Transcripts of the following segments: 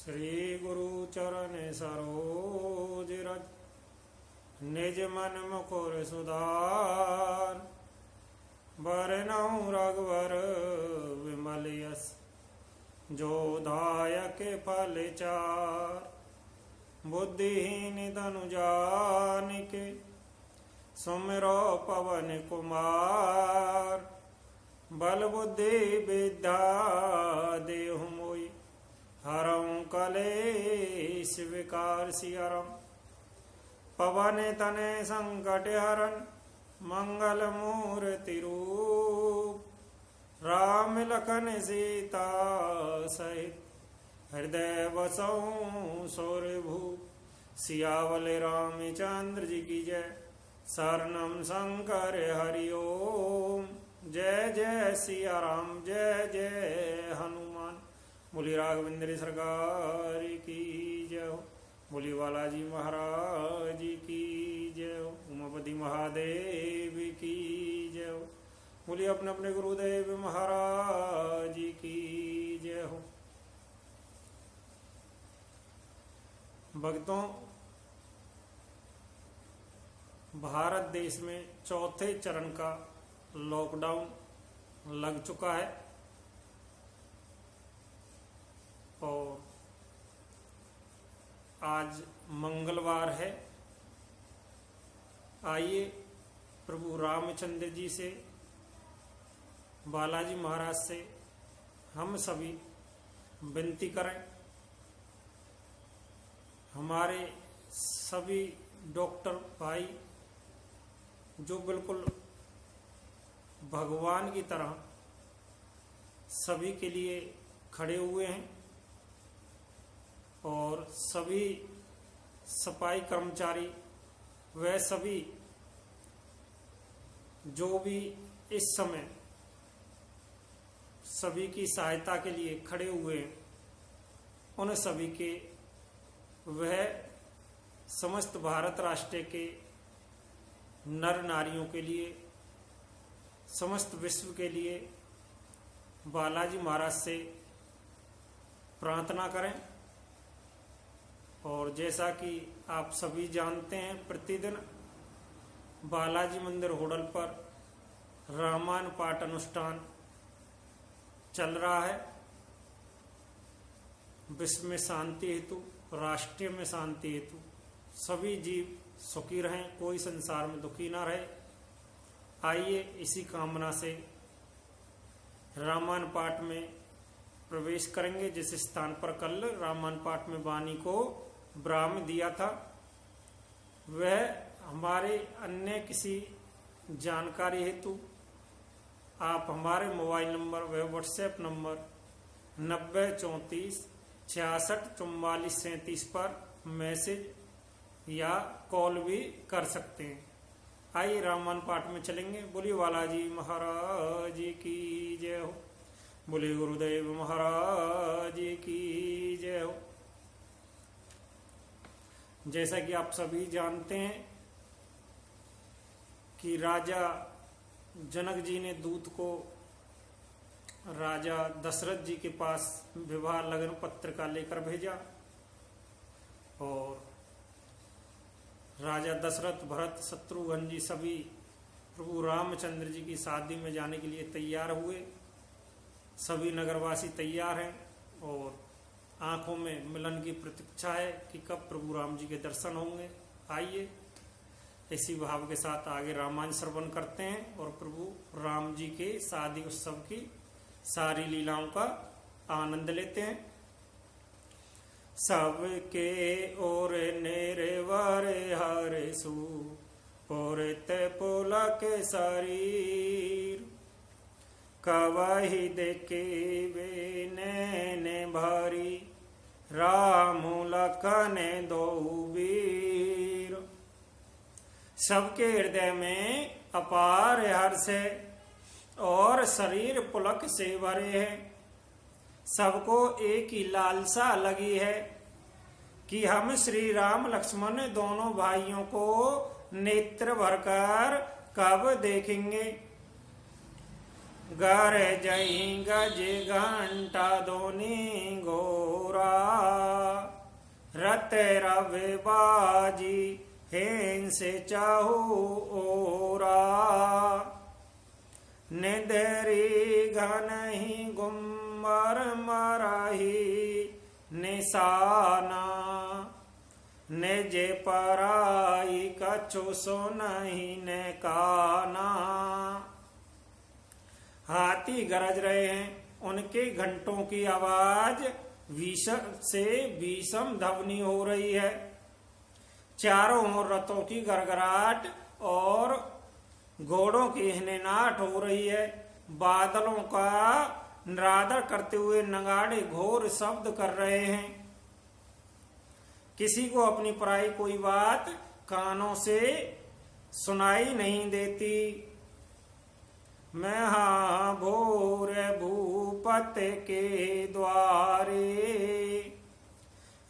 श्री गुरु चरण सरोज रज, निज मन मुकुर सुधार। बरनउँ रघुवर विमल यस, जो दायक फल चार। बुद्धिहीन तनु जानिके, सुमिरो पवन कुमार। बल बुद्धि विद्या देहु मोहि, हरऊँ कलेश विकार सियरम। पवन तनय संकट हरन, मंगल मूर्ति रूप। राम लखन सीता सहित, हृदय बसऊँ सुरभूप। सियावल रामचंद्र जी की जय, शरणम शंकर हरि ओम। जय जय सिया राम, जय जय हनुमान। बोली राघवेंद्र सरकार की जय हो, बोली बालाजी महाराज की जय हो, उमापति महादेव की जय हो, बोली अपने अपने गुरुदेव महाराज की जय हो। भक्तों, भारत देश में चौथे चरण का लॉकडाउन लग चुका है और आज मंगलवार है। आइए प्रभु रामचंद्र जी से, बालाजी महाराज से हम सभी विनती करें। हमारे सभी डॉक्टर भाई जो बिल्कुल भगवान की तरह सभी के लिए खड़े हुए हैं और सभी सफाई कर्मचारी व सभी जो भी इस समय सभी की सहायता के लिए खड़े हुए हैं, उन सभी के वह समस्त भारत राष्ट्र के नर नारियों के लिए, समस्त विश्व के लिए बालाजी महाराज से प्रार्थना करें। और जैसा कि आप सभी जानते हैं, प्रतिदिन बालाजी मंदिर होटल पर रामायण पाठ अनुष्ठान चल रहा है। विश्व में शांति हेतु, राष्ट्र में शांति हेतु, सभी जीव सुखी रहें, कोई संसार में दुखी ना रहे। आइए इसी कामना से रामायण पाठ में प्रवेश करेंगे। जिस स्थान पर कल रामायण पाठ में वाणी को विराम दिया था, वह हमारे अन्य किसी जानकारी हेतु आप हमारे मोबाइल नंबर व व्हाट्सएप नंबर 9034 66 44 37 पर मैसेज या कॉल भी कर सकते हैं। आइए रामायण पाठ में चलेंगे। बोलिए बालाजी महाराज की जय हो, बोलिए गुरुदेव महाराज की जय हो। जैसा कि आप सभी जानते हैं कि राजा जनक जी ने दूत को राजा दशरथ जी के पास विवाह लगन पत्र का लेकर भेजा और राजा दशरथ, भरत, शत्रुघ्न जी सभी प्रभु रामचंद्र जी की शादी में जाने के लिए तैयार हुए। सभी नगरवासी तैयार हैं और आंखों में मिलन की प्रतीक्षा है कि कब प्रभु राम जी के दर्शन होंगे। आइए इसी भाव के साथ आगे रामायण श्रवण करते हैं और प्रभु राम जी के शादी उत्सव की सारी लीलाओं का आनंद लेते हैं। सबके ओर निर्वर हरे सु, पुरत पुलक शरीर। कवहि देखे वे नैन भरी, राम लखन दो वीर। सबके हृदय में अपार हर्ष है और शरीर पुलक से भरे हैं। सबको एक ही लालसा लगी है कि हम श्री राम लक्ष्मण दोनों भाइयों को नेत्र भरकर कब देखेंगे। गर जई गज घंटा दोनी गोरा, रत रवे बाजी हेन से चाहू ओरा निधरी घन ही गुम्बर मराही निशाना निजे पराई कछु सुनहि ने काना। हाथी गरज रहे हैं, उनके घंटों की आवाज से भीषम ध्वनि हो रही है। चारों ओर रथों की गड़गड़ाहट और घोड़ों की हिनहिनाहट हो रही है। बादलों का निरादर करते हुए नगाड़े घोर शब्द कर रहे हैं। किसी को अपनी पराई कोई बात कानों से सुनाई नहीं देती। मैं हाँ भोर भूपत के द्वारे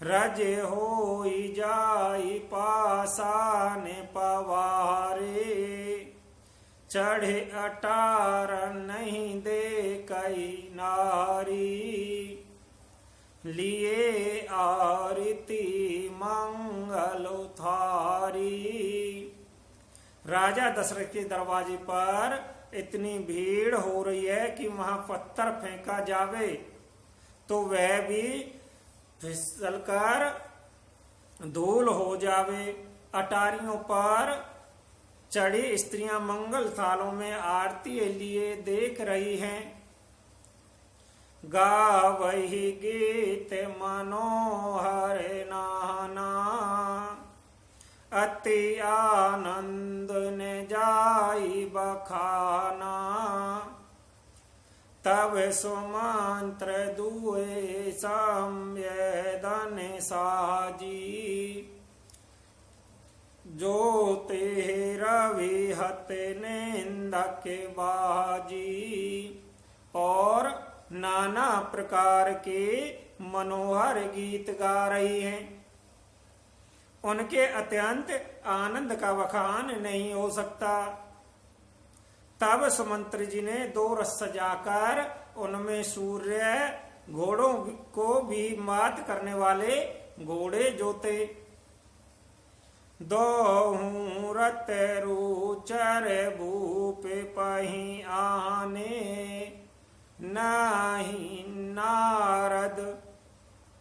रजे होई जाई पासान पवारे चढ़े अटार नहीं दे कई नारी लिए आरती मंगल थारी। राजा दशरथ के दरवाजे पर इतनी भीड़ हो रही है कि वहां पत्थर फेंका जावे तो वह भी फिसलकर धूल हो जावे। अटारियों पर चढ़ी स्त्रियां मंगल थालों में आरती लिए देख रही हैं। गावही गीत मनोहर नाना अति आनंद ने जाई बखाना तब सुमंत्र दुए संवेदन साजी जो ते रवि हत निंदक बाजी। और नाना प्रकार के मनोहर गीत गा रही हैं। उनके अत्यंत आनंद का वखान नहीं हो सकता। तब सुमंत्र जी ने 2 रथ सजाकर उनमें सूर्य घोड़ों को भी मात करने वाले घोड़े जोते। 2 रथ रुचर भूप पही आने नाही नारद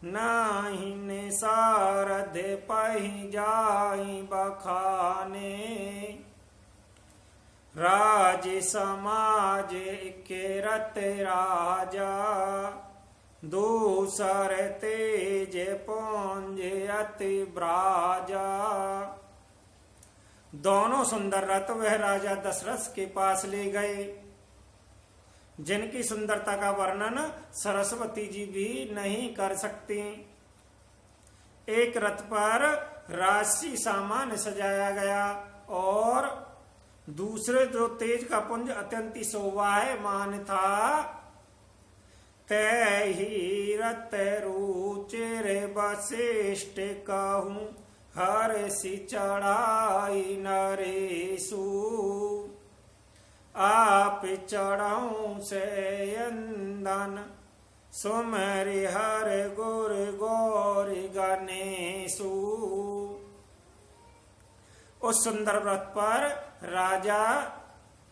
नाही सारद पही जाई बखाने राज समाज के रत राजा दूसर तेज पौंज अति ब्राजा। दोनों सुंदर रथ वह राजा दशरथ के पास ले गए जिनकी सुंदरता का वर्णन सरस्वती जी भी नहीं कर सकती। एक रथ पर राशि सामान सजाया गया और दूसरे जो तेज का पुंज अत्यंत शोभायमान था तय ही रत रुचिर वशिष्ठ कहूं हर सी चढ़ाई नरेशु आप चढ़ाऊं से यंदन सुमरि हर गुर गौरी गणेशु। उस सुंदर व्रत पर राजा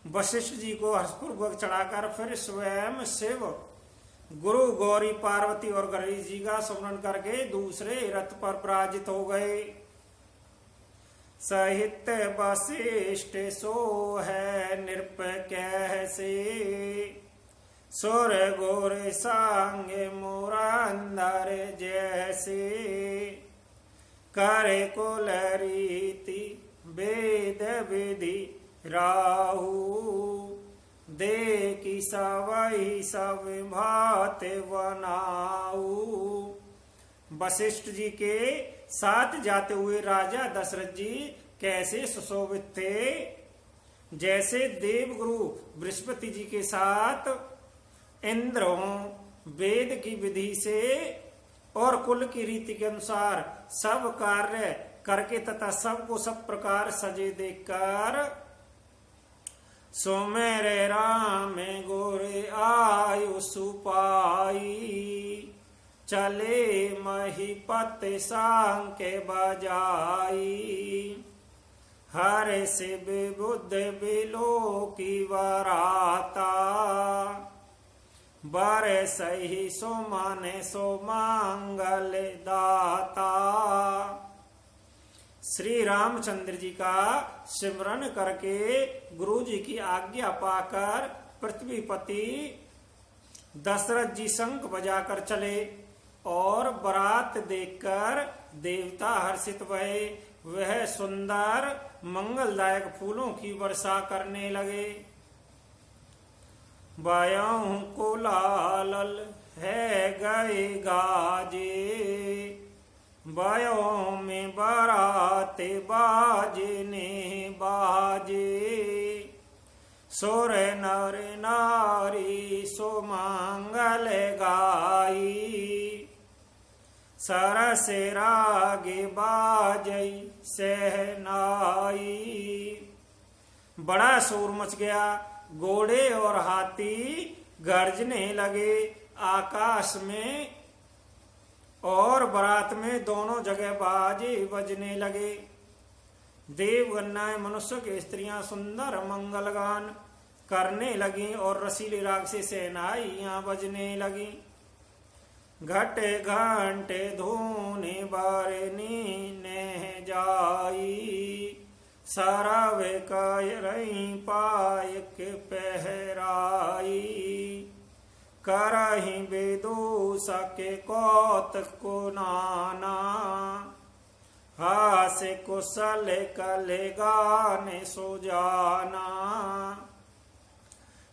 वशिष्ठ जी को हर्षपूर्वक चढ़ाकर फिर स्वयं शिव गुरु गौरी पार्वती और गणेश जी का स्मरण करके दूसरे रथ पर पराजित हो गए। सहित वशिष्ठ सो है नृप कैसे सुर गोर सांग मुरांदर जैसे करे कुल रीति वेद विधि राहु देखी सवही सब भात बनाऊ। वशिष्ठ जी के साथ जाते हुए राजा दशरथ जी कैसे सुशोभित थे जैसे देवगुरु बृहस्पति जी के साथ इंद्र हों। वेद की विधि से और कुल की रीति के अनुसार सब कार्य करके तथा सबको सब प्रकार सजे देखकर सुमेरे राम गोरे आयु सुपाई चले महीपत सांके बजाई। हर शिव बुद्ध बिलो की वराता, बर सही सो माने सो मंगल दाता। श्री रामचंद्र जी का सिमरन करके गुरु जी की आज्ञा पाकर पृथ्वीपति दशरथ जी शंख बजाकर चले और बारात देखकर देवता हर्षित भये। वह सुंदर मंगलदायक फूलों की वर्षा करने लगे। बायों को लाल है गए गाजे, बायों में बाराते बाजने बाजे। सोर नर नारी सो मंगल गाई, सरस रागे बाजई सहनाई। बड़ा शोर मच गया, घोड़े और हाथी गर्जने लगे आकाश में और बारात में दोनों जगह बाजे बजने लगे। देवगन्नाएं मनुष्य के स्त्रियां सुंदर मंगल गान करने लगी और रसीले राग से सहनाइयां बजने लगी। घटे घंटे धूने बारनी ने जाई, सरवे करई पायक पहराई। करही बेदूस के कौतक को नाना, हासे कुशल कले गाने सो जाना।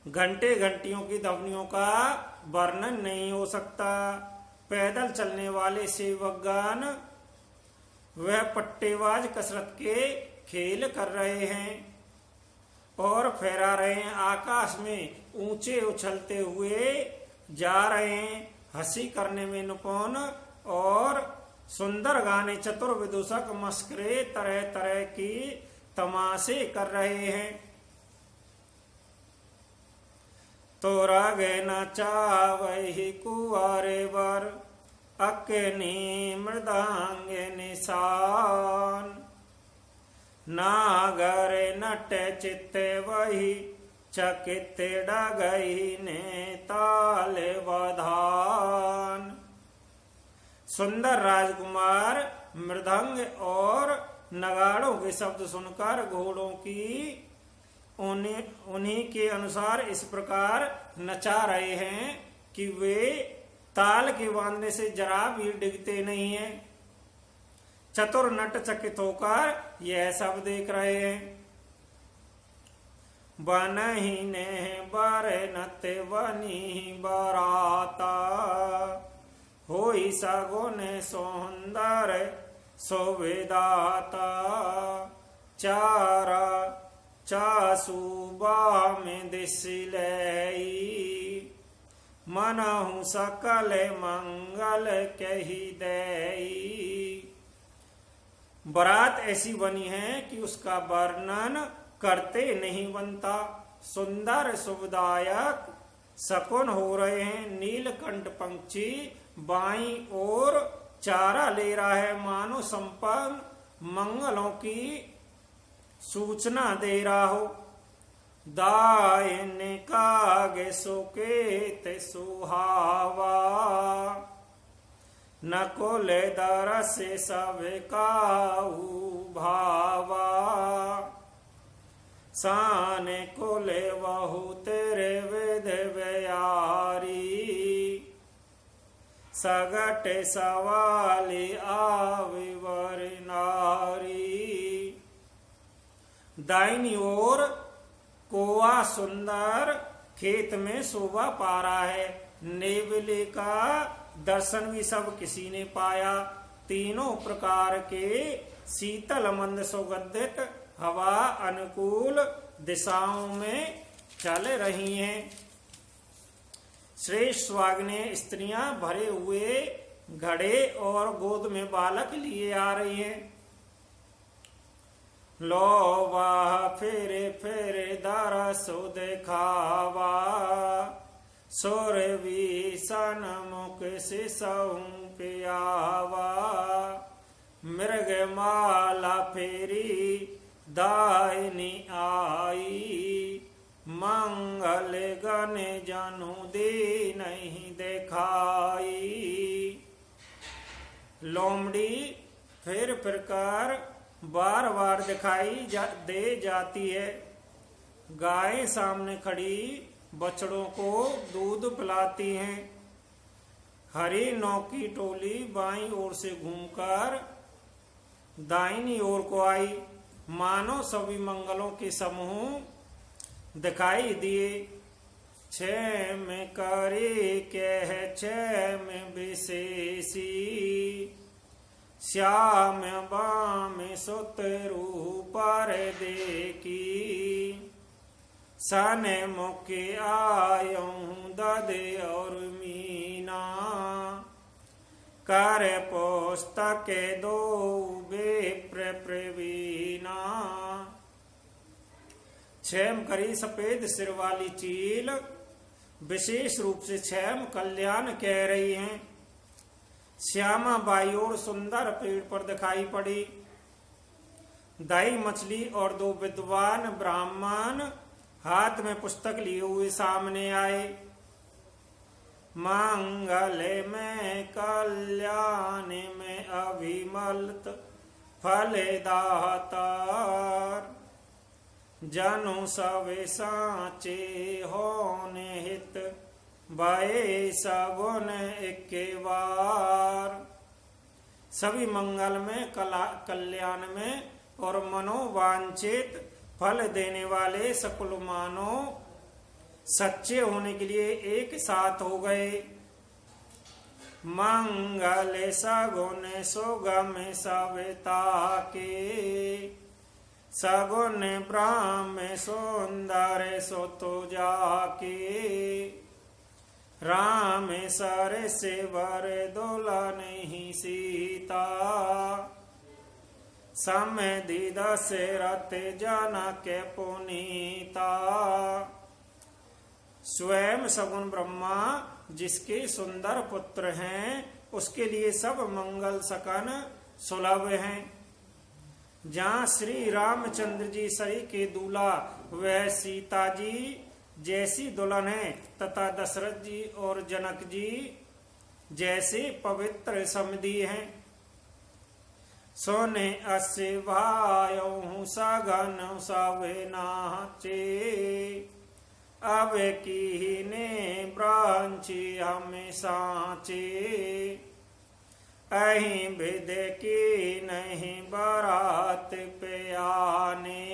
घंटे घंटियों की ध्वनियों का वर्णन नहीं हो सकता। पैदल चलने वाले सेवकगण वह पट्टेबाज कसरत के खेल कर रहे हैं और फहरा रहे हैं। आकाश में ऊंचे उछलते हुए जा रहे हैं। हंसी करने में निपुण और सुंदर गाने चतुर विदूषक मस्करे तरह तरह की तमाशे कर रहे हैं। तो रागे न चावहि कुआरे वर, अकनी मृदांग निशान। नागर नट चित्त वही, चकित डगई ने ताल बधान। सुंदर राजकुमार मृदंग और नगाड़ों के शब्द सुनकर घोड़ों की उन्हीं के अनुसार इस प्रकार नचा रहे हैं कि वे ताल के बांधने से जरा भी डिगते नहीं हैं। चतुर नट चकित होकर यह सब देख रहे हैं। बनही ने बर नत बनी बराता, होई सगुन सुंदर शोभिदाता। चारा चासूबा में दिसलई, मनहु सकल मंगल कही दई। बारात ऐसी बनी है कि उसका वर्णन करते नहीं बनता। सुंदर शुभदायक शकुन हो रहे हैं। नीलकंठ पंछी बाईं ओर चारा ले रहा है, मानो संपन्न मंगलों की सूचना दे रहा हो। दायन कागे सुकेत सुहावा, नकुल दरस सब काऊ भावा। साने कुले बहु तेरे विध व्यारी, सगट सवाली आविवर नारी। दाहिनी ओर कोआ सुंदर खेत में शोभा पा रहा है। नेवले का दर्शन भी सब किसी ने पाया। तीनों प्रकार के शीतल मंद सुगंधित हवा अनुकूल दिशाओं में चल रही हैं। श्रेष्ठ स्वाग्ने स्त्रियां भरे हुए घड़े और गोद में बालक लिए आ रही हैं। लो वाह फेरे फेरे दरसो देखावा, सोर विषण मुख से सौंप आवा मृग माला फेरी दायनी आई मंगल गण जनु दे नहीं दिखाई। लोमड़ी फिर प्रकार बार बार दिखाई दे जाती है। गाय सामने खड़ी बछड़ों को दूध पिलाती हैं। हरी नौ की टोली बाईं ओर से घूमकर दाहिनी ओर को आई। मानो सभी मंगलों के समूह दिखाई दिए। छह में करे कह छह में विशेषी श्याम बाम सुत रूपर देखी सन मुखे आयऊं ददे और मीना कर पुस्तक दो बेप्र प्रवीणा। छेम करी सफेद सिर वाली चील विशेष रूप से छेम कल्याण कह रही हैं। श्यामा बाई और सुंदर पेड़ पर दिखाई पड़ी। दाई मछली और दो विद्वान ब्राह्मण हाथ में पुस्तक लिए हुए सामने आए। मंगल में कल्याण में अभिमल्त फल दातार जनु सवे साचे होने हित भय सगुन इक्के बार। सभी मंगल में कल्याण में और मनोवांछित फल देने वाले सकुल मानो सच्चे होने के लिए एक साथ हो गए। मंगल सगुन सुगम सविता के सगुन ब्राह्म सुंदर सुतो जाके राम सर से वर दुल्हन ही सीता समधि दशरथ जनक पुनीता। स्वयं सगुन ब्रह्मा जिसके सुंदर पुत्र हैं उसके लिए सब मंगल सकन सुलभ हैं। जहाँ श्री रामचंद्र जी सरी के दूल्हा वह सीता जी जैसी दुल्हन है तथा दशरथ जी और जनक जी जैसे पवित्र समधी हैं। सोने अस्य भायऊ सगन सवे नाचे अब की ने ब्रांची हमें साचे अहीं विद की नहीं बारात पे आने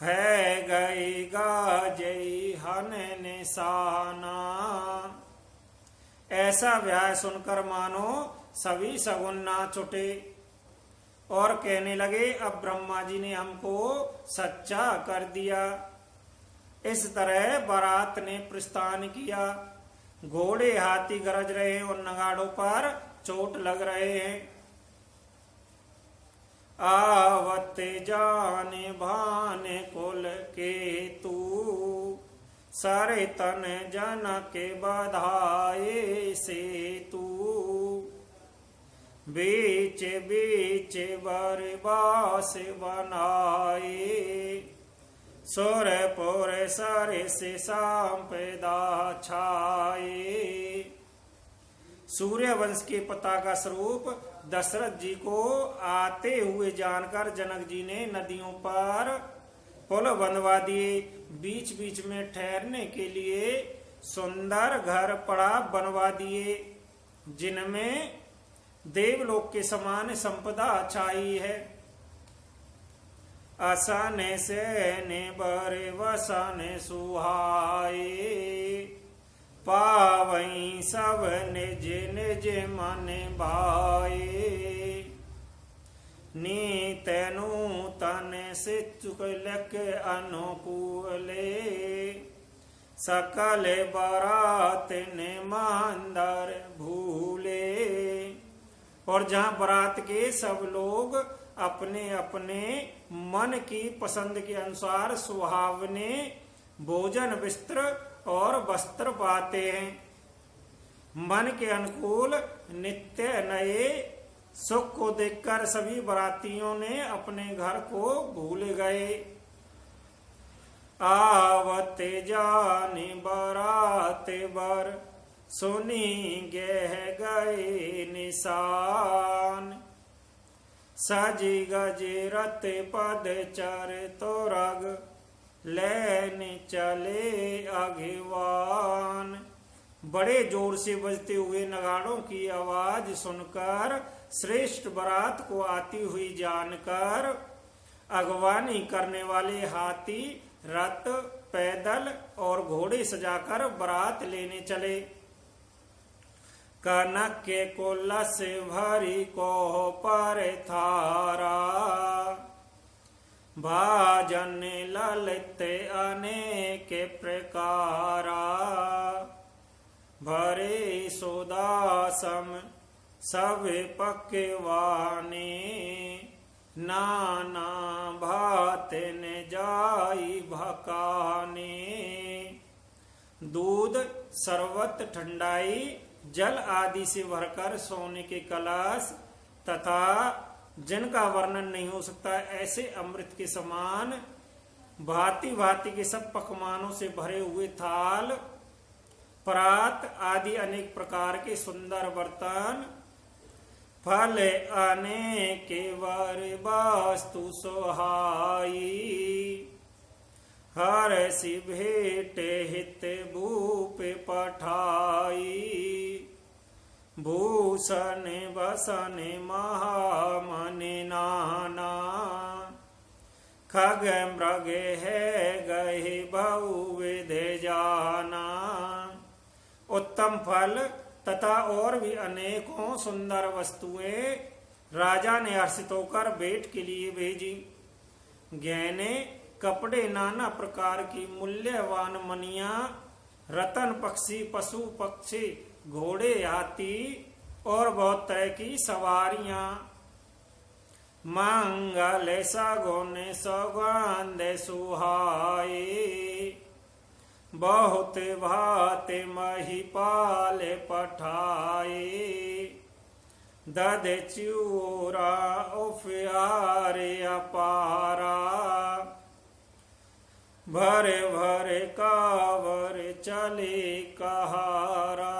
है गई गाजई हन निशाना। ऐसा व्याह सुनकर मानो सभी सगुन नाच उठे और कहने लगे अब ब्रह्मा जी ने हमको सच्चा कर दिया। इस तरह बारात ने प्रस्थान किया। घोड़े हाथी गरज रहे हैं और नगाड़ों पर चोट लग रहे हैं। आवत जाने भाने कुल के तू सारे तन जन के बधाए से तू बीच बीच बरबास बनाए सुरपुर सर से संपदा छाए। सूर्य वंश के पताका स्वरूप दशरथ जी को आते हुए जानकर जनक जी ने नदियों पर पुल बनवा दिए। बीच बीच में ठहरने के लिए सुंदर घर पड़ा बनवा दिए जिनमें देवलोक के समान संपदा छाई है। असन से ने बरे वसन सुहाए पावई सब निज निज मन भाए नीत नूतन से चुकलक अनुकूले सकल बारात ने मंदर भूले। और जहाँ बारात के सब लोग अपने अपने मन की पसंद के अनुसार सुहावने भोजन वस्त्र और वस्त्र पाते हैं। मन के अनुकूल नित्य नए सुख को देखकर सभी बारातियों ने अपने घर को भूल गए। आवते जाने बाराते बर सुनी गह गए निशान। सजी गजे रत पद चर तो रग लेने चले अघिवान। बड़े जोर से बजते हुए नगाड़ों की आवाज सुनकर श्रेष्ठ बारात को आती हुई जानकर अगवानी करने वाले हाथी, रथ, पैदल और घोड़े सजाकर बारात लेने चले। कनक के कोलस भरी को पर थारा, भाजन ललित अनेक प्रकारा। भरे सुदासम सब पकवाने, नाना भात न जाई भकाने। दूध, शरबत, ठंडाई, जल आदि से भरकर सोने के कलश तथा जिनका वर्णन नहीं हो सकता ऐसे अमृत के समान भांति भांति के सब पकवानों से भरे हुए थाल, परात आदि अनेक प्रकार के सुंदर बर्तन, फल अनेक वर वस्तु सोहाई। हर सी भेंट हित भूप पठाई। भूषण बसन महामन नाना, खग मृग है गहे बहु विध जाना। उत्तम फल तथा और भी अनेकों सुंदर वस्तुएं राजा ने हर्षित होकर भेंट के लिए भेजी। गहने, कपड़े, नाना प्रकार की मूल्यवान मनिया, रतन, पक्षी, पशु पक्षी, घोड़े, हाथी और बहुत तरह की सवारियां। मंगल सगुन सौगंध सुहाए, बहुत भात महिपाल पठाए। दध चूरा उफारे अपारा, भरे भरे कावर चले कहारा।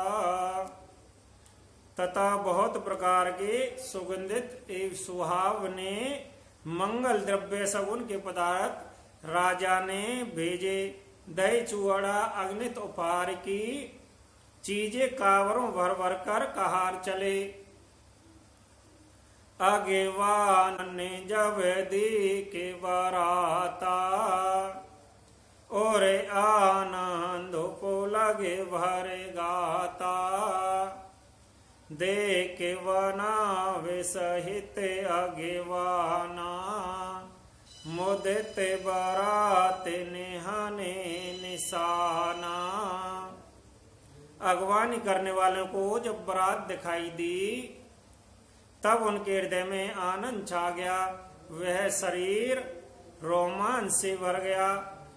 तथा बहुत प्रकार के सुगंधित एवं सुहावने मंगल द्रव्य सगुन के पदार्थ राजा ने भेजे। दही चूड़ा, अग्नित उपहार की चीजें कावरों भर भर कर कहार चले। अगेवान ने जब दी के बराता, और आनंद को लगे भर गाता। देख बनावे सहित अगेवाना, मुदित बारात निहाने निशाना। अगवानी करने वालों को जब बारात दिखाई दी तब उनके हृदय में आनंद छा गया। वह शरीर रोमांच से भर गया।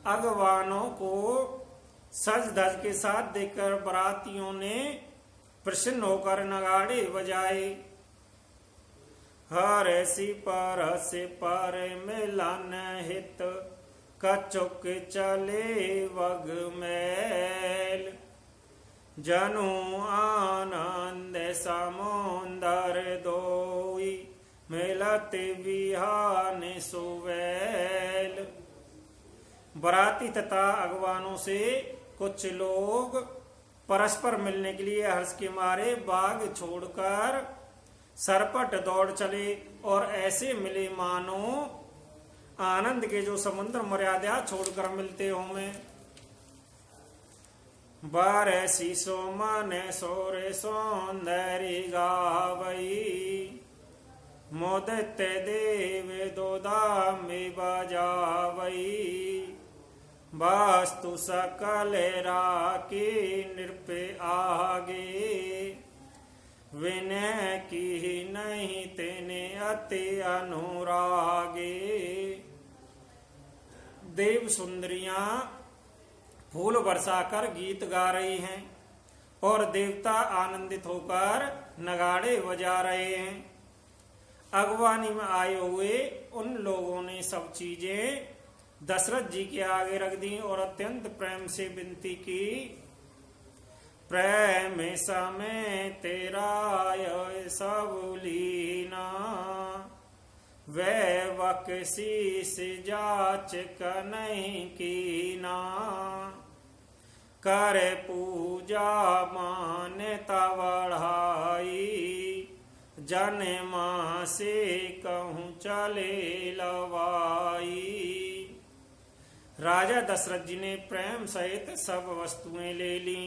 अगवानों को सज धज के साथ देखकर बारातियों ने प्रसन्न होकर नगाड़े बजाए। हर सी पर मिलन हित, कचुक चले वग मैल। जनु आनंद समुंदर दोई, मिलत बिहान सुवैल। बराती तथा अगवानों से कुछ लोग परस्पर मिलने के लिए हर्ष के मारे बाग छोड़कर सरपट दौड़ चले और ऐसे मिले मानो आनंद के जो समुद्र मर्यादा छोड़कर मिलते हो। में बारसी सो मन सोरे सौंदर्य गावई, मोदित देव दोदामी बजावई। वास्तु सकल राकी नृप आगे, विनय की नहीं तेने अति अनुरागे। देव सुंदरियां फूल बरसाकर गीत गा रही हैं और देवता आनंदित होकर नगाड़े बजा रहे हैं। अगवानी में आए हुए उन लोगों ने सब चीजें दशरथ जी के आगे रख दी और अत्यंत प्रेम से विनती की, प्रेम समय तेरा सब लीना, वै वकसी से जाच का नहीं कीना, कर पूजा मान्यता बढ़ाई, जन माँ से कहूँ चले लवाई। राजा दशरथ जी ने प्रेम सहित सब वस्तुएं ले ली,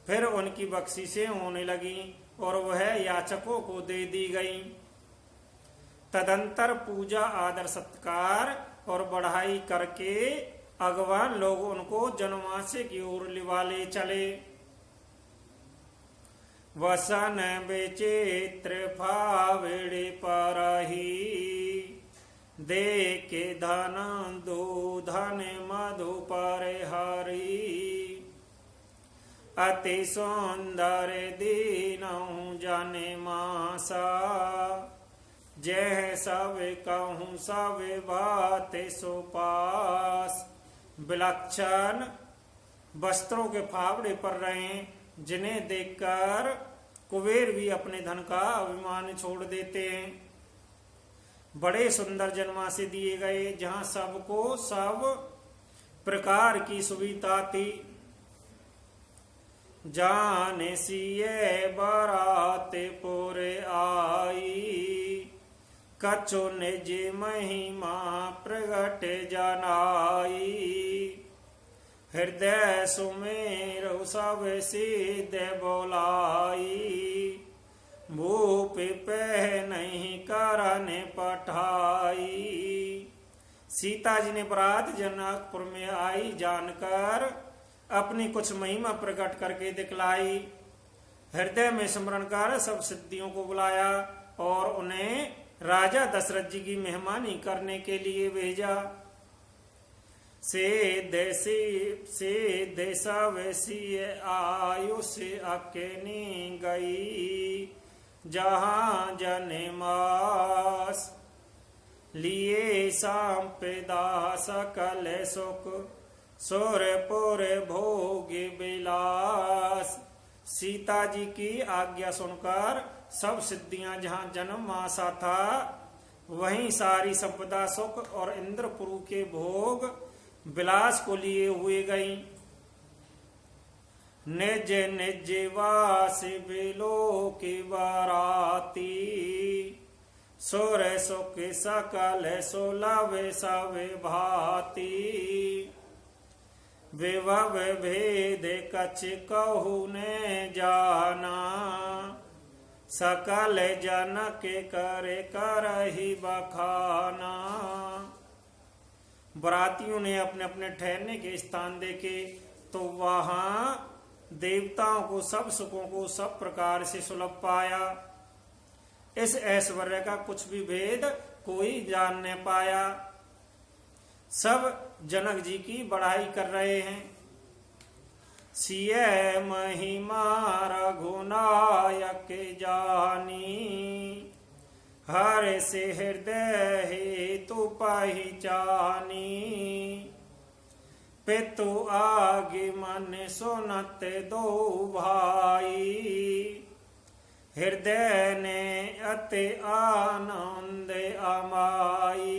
फिर उनकी बख्शिशें होने लगी और वह याचकों को दे दी गई। तदंतर पूजा आदर सत्कार और बढ़ाई करके अगवान लोग उनको जनमासे की ओर लिवा ले चले। वसन बेचित्र फावड़े परही, दे के धन दूधन मधु पर हरी, अति सुंदर दीनहु जने मासा, जय सब कहूँ सब बात सुपास। विलक्षण वस्त्रों के फावड़े पर रहे, जिन्हें देखकर कुबेर भी अपने धन का अभिमान छोड़ देते हैं। बड़े सुंदर जन्मासे दिए गए, जहाँ सबको सब प्रकार की सुविधा थी। जाने सिए बराते पुरे आई, कछु निज महिमा प्रगट जनाई, हृदय सुमेर सब सिद्ध बोलाई, भूप पे नहीं करन पठाई। सीता जी ने बरात जनकपुर में आई जानकर अपनी कुछ महिमा प्रकट करके दिखलाई, हृदय में स्मरण कर सब सिद्धियों को बुलाया और उन्हें राजा दशरथ जी की मेहमानी करने के लिए भेजा। से देश आयुष अकेनी गई, जहाँ जन्मास लिए संपदा सकल सुख, सुरपुर भोग विलास। सीता जी की आज्ञा सुनकर सब सिद्धियां जहाँ जन्म आशा था, वहीं सारी संपदा सुख और इंद्रपुरु के भोग विलास को लिए हुए गई। निज निज वास बिलो की बाराती, सुर सुख सकल सुलभ सब भाती, विभव भेद कछ कहु ने जाना, सकल जन के करे करहि बखाना। बरातियों ने अपने अपने ठहरने के स्थान देखे तो वहां देवताओं को सब सुखों को सब प्रकार से सुलभ पाया। इस ऐश्वर्य का कुछ भी भेद कोई जान न पाया। सब जनक जी की बढ़ाई कर रहे हैं। सिय महिमा रघुनायक जानी, हर से हृदय हेतु पहचानी, पितु आगे मन सुनत दो भाई, हृदय ने अति आनंद अमाई।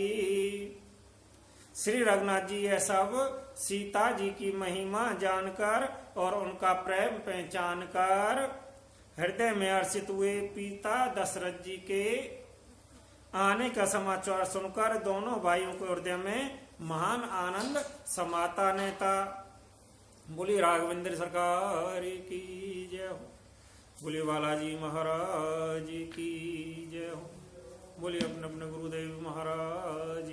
श्री रघुनाथ जी यह सब सीता जी की महिमा जानकर और उनका प्रेम पहचान कर हृदय में हर्षित हुए। पिता दशरथ जी के आने का समाचार सुनकर दोनों भाइयों के हृदय में महान आनंद समाता ने था। बोली राघवेंद्र सरकार की जय हो, बोली बालाजी महाराज की जय हो, बोली अपने अपने गुरुदेव महाराज